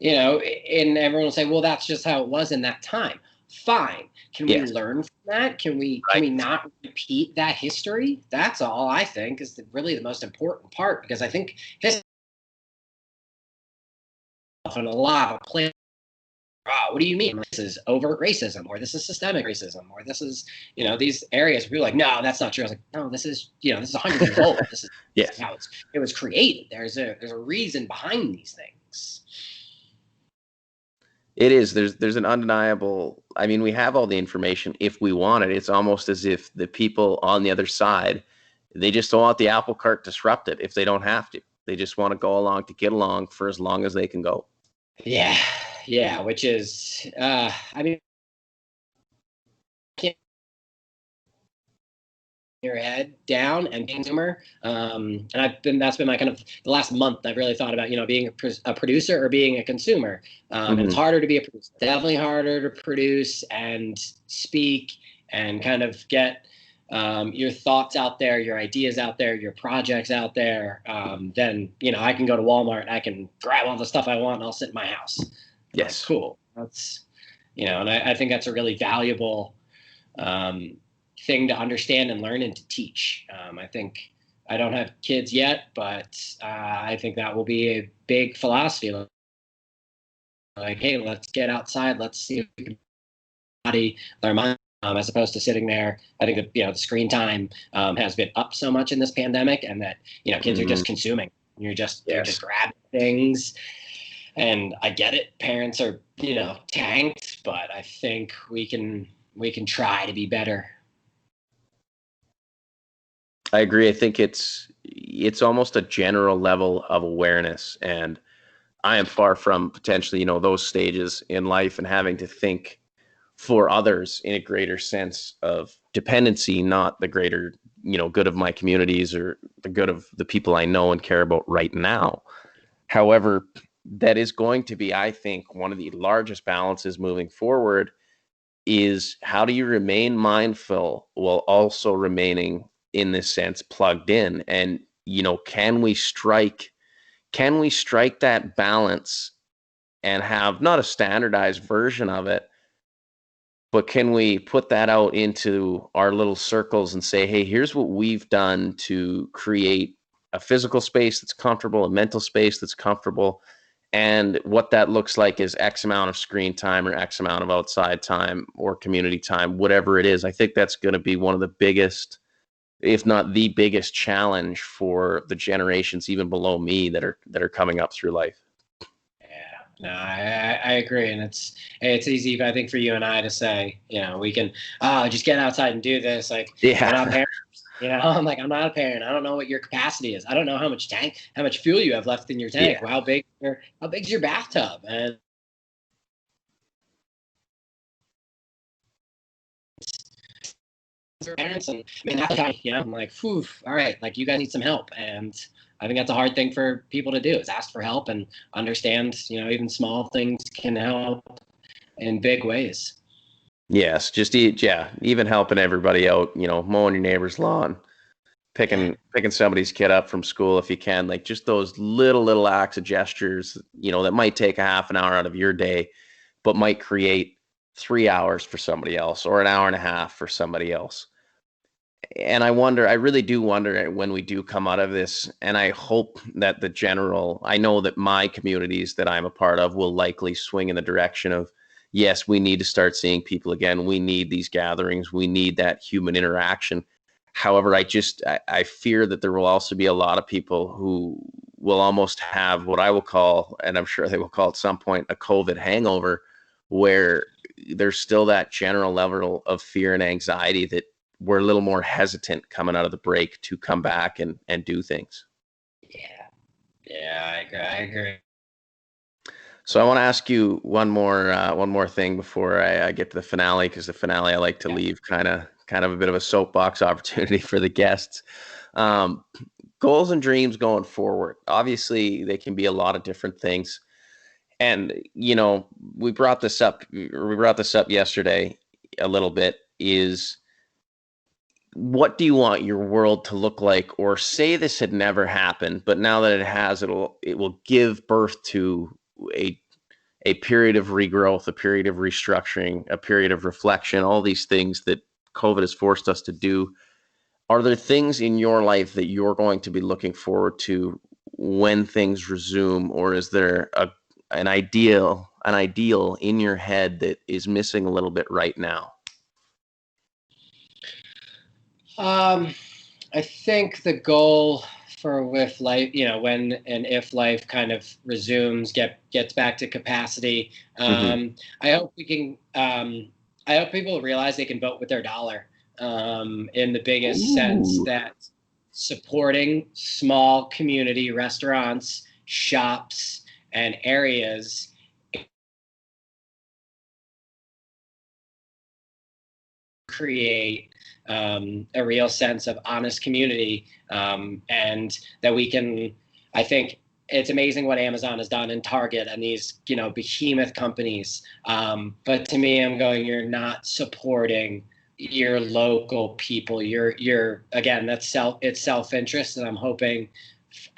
everyone will say, well, that's just how it was in that time. Fine. Can we Yes. learn from that? Can we Right. not repeat that history? That's all I think is really the most important part, because I think history on a lot of places. Oh, what do you mean? This is overt racism, or this is systemic racism, or this is, these areas. We're like, no, that's not true. I was like, no, this is 100 years old. This is Yes. how it was created. There's a reason behind these things. It is. There's an undeniable. I mean, we have all the information if we want it. It's almost as if the people on the other side, they just don't want the apple cart disrupted if they don't have to. They just want to go along to get along for as long as they can go. Yeah, yeah. Which is, I mean, your head down and being a consumer. And that's been my kind of the last month. I've really thought about, being a producer or being a consumer. And it's Hmm. harder to be a producer, definitely harder to produce and speak and kind of get your thoughts out there, your ideas out there, your projects out there. Then, I can go to Walmart, I can grab all the stuff I want, and I'll sit in my house. I'm like, Yes. cool. That's, and I think that's a really valuable um, thing to understand and learn and to teach. I think I don't have kids yet, but I think that will be a big philosophy. Like, hey, let's get outside. Let's see if we can body their mind. As opposed to sitting there. I think that the screen time has been up so much in this pandemic, and that kids are Hmm. just consuming. They're just Yes. grabbing things, and I get it. Parents are tanked, but I think we can try to be better. I agree. I think it's almost a general level of awareness, and I am far from potentially, those stages in life and having to think for others in a greater sense of dependency, not the greater, good of my communities or the good of the people I know and care about right now. However, that is going to be, I think, one of the largest balances moving forward, is how do you remain mindful while also remaining, in this sense, plugged in? And, can we strike that balance and have not a standardized version of it, but can we put that out into our little circles and say, hey, here's what we've done to create a physical space that's comfortable, a mental space that's comfortable, and what that looks like is X amount of screen time or X amount of outside time or community time, whatever it is. I think that's going to be one of the biggest, if not the biggest challenge for the generations even below me that are coming up through life. No, I agree, and it's easy, I think, for you and I to say, we can just get outside and do this. Like, we're not Yeah. parents, I'm like, I'm not a parent. I don't know what your capacity is. I don't know how much fuel you have left in your tank. Yeah. How big's your bathtub? And parents, and I mean, half the time, I'm like, phew, all right, like, you guys need some help, and I think that's a hard thing for people to do, is ask for help and understand, even small things can help in big ways. Yes, even helping everybody out, mowing your neighbor's lawn, Yeah. picking somebody's kid up from school if you can, like just those little acts of gestures, that might take a half an hour out of your day, but might create 3 hours for somebody else or an hour and a half for somebody else. And I really do wonder when we do come out of this, and I hope that I know that my communities that I'm a part of will likely swing in the direction of, yes, we need to start seeing people again. We need these gatherings. We need that human interaction. However, I fear that there will also be a lot of people who will almost have what I will call, and I'm sure they will call at some point, a COVID hangover, where there's still that general level of fear and anxiety that we're a little more hesitant coming out of the break to come back and do things. Yeah. Yeah, I agree. So I want to ask you one more thing before I get to the finale, because the finale I like to Yeah. leave kind of a bit of a soapbox opportunity for the guests. Um, Goals and dreams going forward. Obviously, they can be a lot of different things, and we brought this up yesterday a little bit. Is what do you want your world to look like, or say this had never happened but now that it has, it will give birth to a a period of regrowth, a period of restructuring, a period of reflection, all these things that COVID has forced us to do. Are there things in your life that you're going to be looking forward to when things resume, or is there an ideal in your head that is missing a little bit right now? Um, I think the goal for with life, when and if life kind of resumes, gets back to capacity. Hmm. I hope we can. I hope people realize they can vote with their dollar. In the biggest sense Ooh. that supporting small community restaurants, shops, and areas create a real sense of honest community, and that we can. I think it's amazing what Amazon has done, and Target, and these behemoth companies. But to me, I'm going, you're not supporting your local people. You're again, it's self interest, and I'm hoping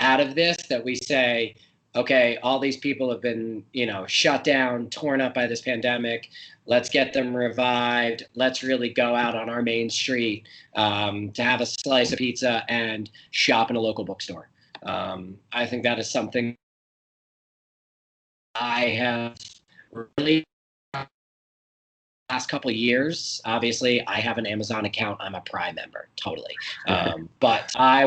out of this that we say, okay, all these people have been, shut down, torn up by this pandemic. Let's get them revived. Let's really go out on our main street, to have a slice of pizza and shop in a local bookstore. I think that is something I have really last couple of years. Obviously, I have an Amazon account. I'm a Prime member, totally. But I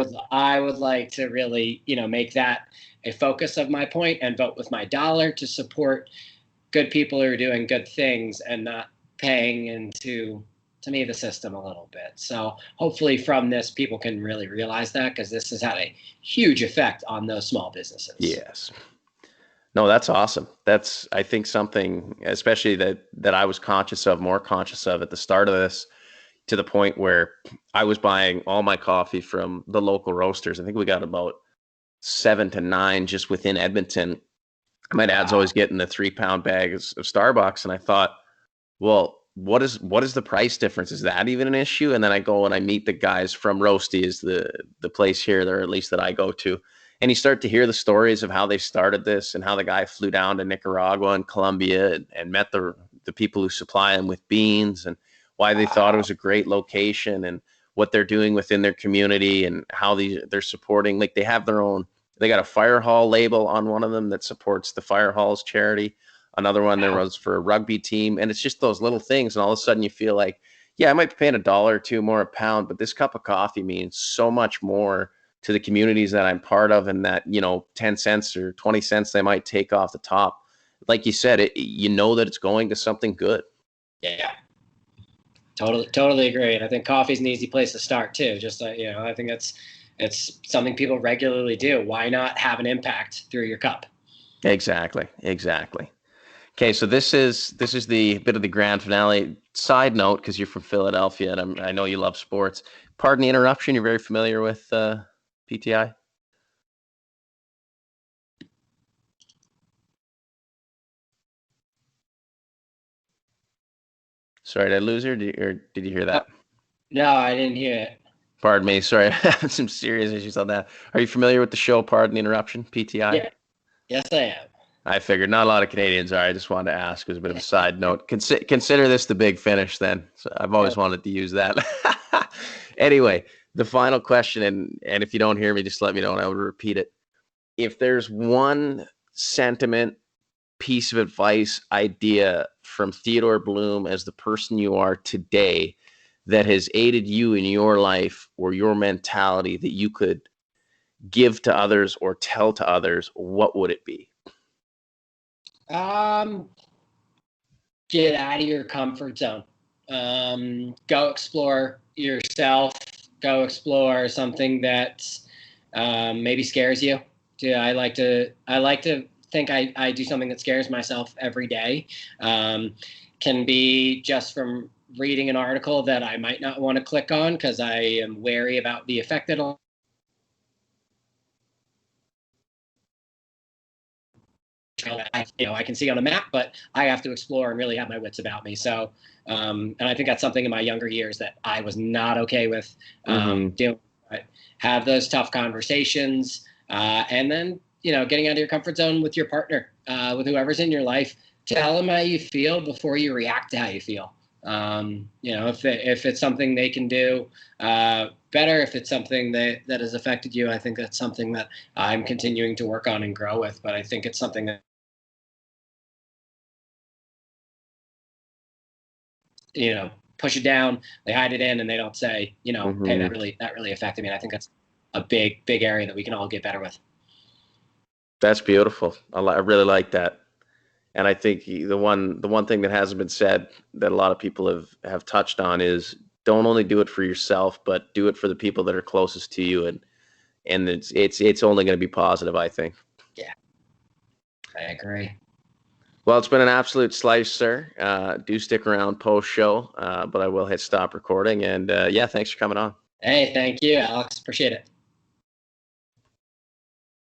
would like to really, make that a focus of my point and vote with my dollar to support good people who are doing good things and not paying into, to me, the system a little bit. So hopefully from this, people can really realize that, because this has had a huge effect on those small businesses. Yes. No, that's awesome. That's, I think, something especially that I was more conscious of at the start of this, to the point where I was buying all my coffee from the local roasters. I think we got about 7 to 9 just within Edmonton. My dad's always Wow. getting the 3-pound bags of Starbucks, and I thought, well, what is the price difference? Is that even an issue? And then I go and I meet the guys from Roasty, is the place here, or at least that I go to. And you start to hear the stories of how they started this and how the guy flew down to Nicaragua and Colombia and met the people who supply him with beans, and why they thought it was a great location, and what they're doing within their community, and how they're supporting. Like, they have their own, they got a fire hall label on one of them that supports the fire halls charity. Another one there was for a rugby team. And it's just those little things. And all of a sudden you feel like, yeah, I might be paying $1 or $2 more a pound, but this cup of coffee means so much more to the communities that I'm part of, and that, 10 cents or 20 cents they might take off the top. Like you said, you know that it's going to something good. Yeah. Totally agree. And I think coffee is an easy place to start too. Just, I think it's something people regularly do. Why not have an impact through your cup? Exactly. Okay, so this is the bit of the grand finale. Side note, because you're from Philadelphia, and I know you love sports. Pardon the interruption. You're very familiar with PTI? Sorry, did I lose her? Or did you hear that? No, I didn't hear it. Pardon me. Sorry, I'm having some serious issues on that. Are you familiar with the show Pardon the Interruption, PTI? Yeah. Yes, I am. I figured not a lot of Canadians are. I just wanted to ask as a bit of a side note. Consider this the big finish then. So I've always wanted to use that. Anyway, the final question, and if you don't hear me, just let me know and I will repeat it. If there's one sentiment, piece of advice, idea from Theodore Bloom as the person you are today that has aided you in your life or your mentality that you could give to others or tell to others, what would it be? Get out of your comfort zone. Go explore yourself. Go explore something that maybe scares you. Yeah, I like to think I do something that scares myself every day. Can be just from reading an article that I might not want to click on because I am wary about the effect it'll. I can see on a map, but I have to explore and really have my wits about me. So, and I think that's something in my younger years that I was not okay with doing. But have those tough conversations, and then getting out of your comfort zone with your partner, with whoever's in your life. Tell them how you feel before you react to how you feel. If it's something they can do better, if it's something that has affected you, I think that's something that I'm continuing to work on and grow with. But I think it's something that push it down, they hide it in, and they don't say, hey, that really affected me. And I think that's a big area that we can all get better with. That's beautiful. I really like that. And I think the one thing that hasn't been said that a lot of people have touched on is, don't only do it for yourself, but do it for the people that are closest to you. And it's only going to be positive, I think. Yeah, I agree. Well, it's been an absolute slice, sir. Do stick around post show, but I will hit stop recording. And yeah, thanks for coming on. Hey, thank you, Alex. Appreciate it.